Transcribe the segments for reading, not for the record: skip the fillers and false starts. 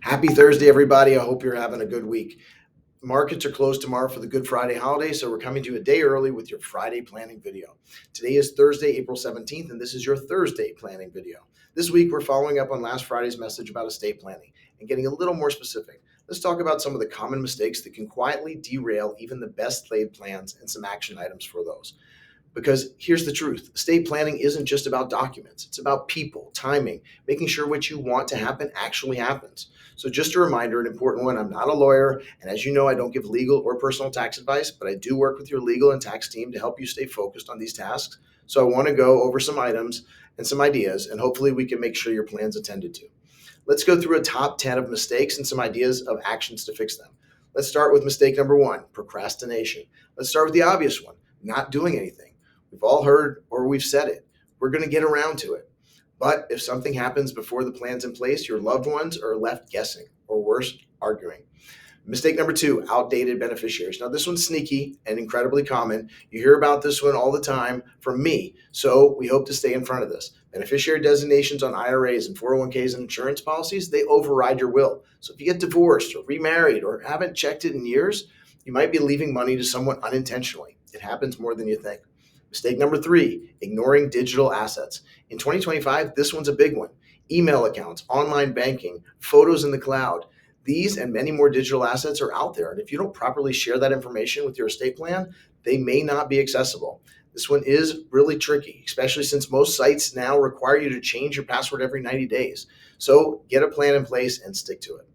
Happy Thursday, everybody. I hope you're having a good week. Markets are closed tomorrow for the Good Friday holiday, so we're coming to you a day early with your Friday planning video. Today is Thursday, April 17th, and this is your Thursday planning video. This week, we're following up on last Friday's message about estate planning and getting a little more specific. Let's talk about some of the common mistakes that can quietly derail even the best laid plans and some action items for those. Because here's the truth, estate planning isn't just about documents, it's about people, timing, making sure what you want to happen actually happens. So, just a reminder, an important one, I'm not a lawyer, and as you know, I don't give legal or personal tax advice, but I do work with your legal and tax team to help you stay focused on these tasks. So, I want to go over some items and some ideas, and hopefully, we can make sure your plan's attended to. Let's go through a top 10 of mistakes and some ideas of actions to fix them. Let's start with mistake number one, procrastination. Let's start with the obvious one, not doing anything. We've all heard or we've said it. We're going to get around to it. But if something happens before the plan's in place, your loved ones are left guessing, or worse, arguing. Mistake number two, outdated beneficiaries. Now, this one's sneaky and incredibly common. You hear about this one all the time from me, so we hope to stay in front of this. Beneficiary designations on IRAs and 401ks and insurance policies, they override your will. So if you get divorced or remarried or haven't checked it in years, you might be leaving money to someone unintentionally. It happens more than you think. Mistake number three, ignoring digital assets. In 2025, this one's a big one. Email accounts, online banking, photos in the cloud. These and many more digital assets are out there. And if you don't properly share that information with your estate plan, they may not be accessible. This one is really tricky, especially since most sites now require you to change your password every 90 days. So get a plan in place and stick to it.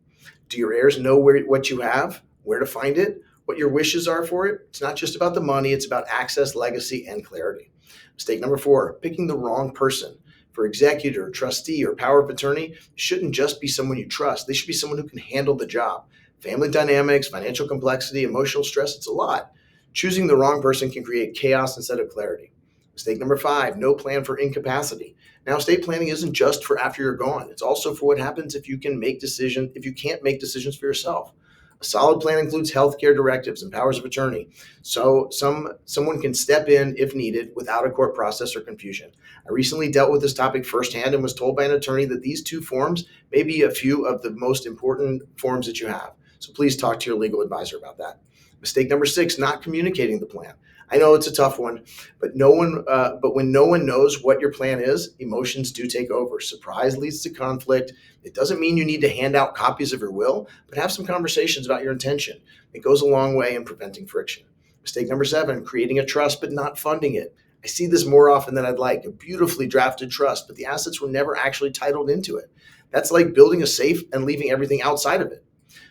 Do your heirs know what you have, where to find it, what your wishes are for it? It's not just about the money, it's about access, legacy, and clarity. Mistake number four, picking the wrong person. For executor, trustee, or power of attorney, shouldn't just be someone you trust. They should be someone who can handle the job. Family dynamics, financial complexity, emotional stress, it's a lot. Choosing the wrong person can create chaos instead of clarity. Mistake number five, no plan for incapacity. Now, estate planning isn't just for after you're gone. It's also for what happens if you can't make decisions for yourself. A solid plan includes healthcare directives and powers of attorney, so someone can step in if needed without a court process or confusion. I recently dealt with this topic firsthand and was told by an attorney that these two forms may be a few of the most important forms that you have. So please talk to your legal advisor about that. Mistake number six, not communicating the plan. I know it's a tough one, but when no one knows what your plan is, emotions do take over. Surprise leads to conflict. It doesn't mean you need to hand out copies of your will, but have some conversations about your intention. It goes a long way in preventing friction. Mistake number seven, creating a trust but not funding it. I see this more often than I'd like. A beautifully drafted trust, but the assets were never actually titled into it. That's like building a safe and leaving everything outside of it.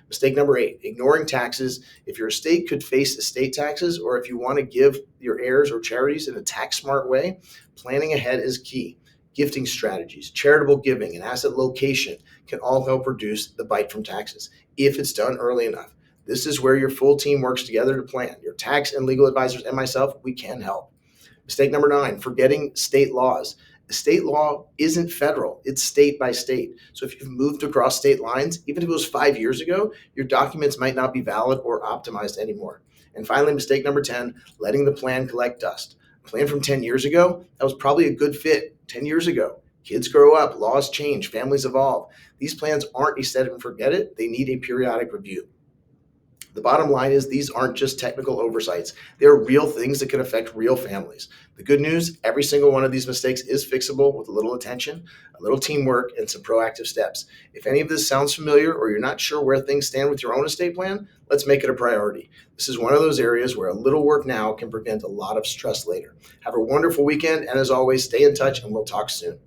Mistake number eight, ignoring taxes. If your estate could face estate taxes, or if you want to give your heirs or charities in a tax smart way, planning ahead is key. Gifting strategies, charitable giving, and asset location can all help reduce the bite from taxes if it's done early enough. This is where your full team works together to plan. Your tax and legal advisors and myself, we can help. Mistake number nine, forgetting state laws. State law isn't federal, it's state by state. So if you've moved across state lines, even if it was 5 years ago, your documents might not be valid or optimized anymore. And finally, mistake number 10, letting the plan collect dust. A plan from 10 years ago, that was probably a good fit 10 years ago. Kids grow up, laws change, families evolve. These plans aren't a set it and forget it, they need a periodic review. The bottom line is these aren't just technical oversights. They're real things that could affect real families. The good news, every single one of these mistakes is fixable with a little attention, a little teamwork, and some proactive steps. If any of this sounds familiar or you're not sure where things stand with your own estate plan, let's make it a priority. This is one of those areas where a little work now can prevent a lot of stress later. Have a wonderful weekend, and as always, stay in touch and we'll talk soon.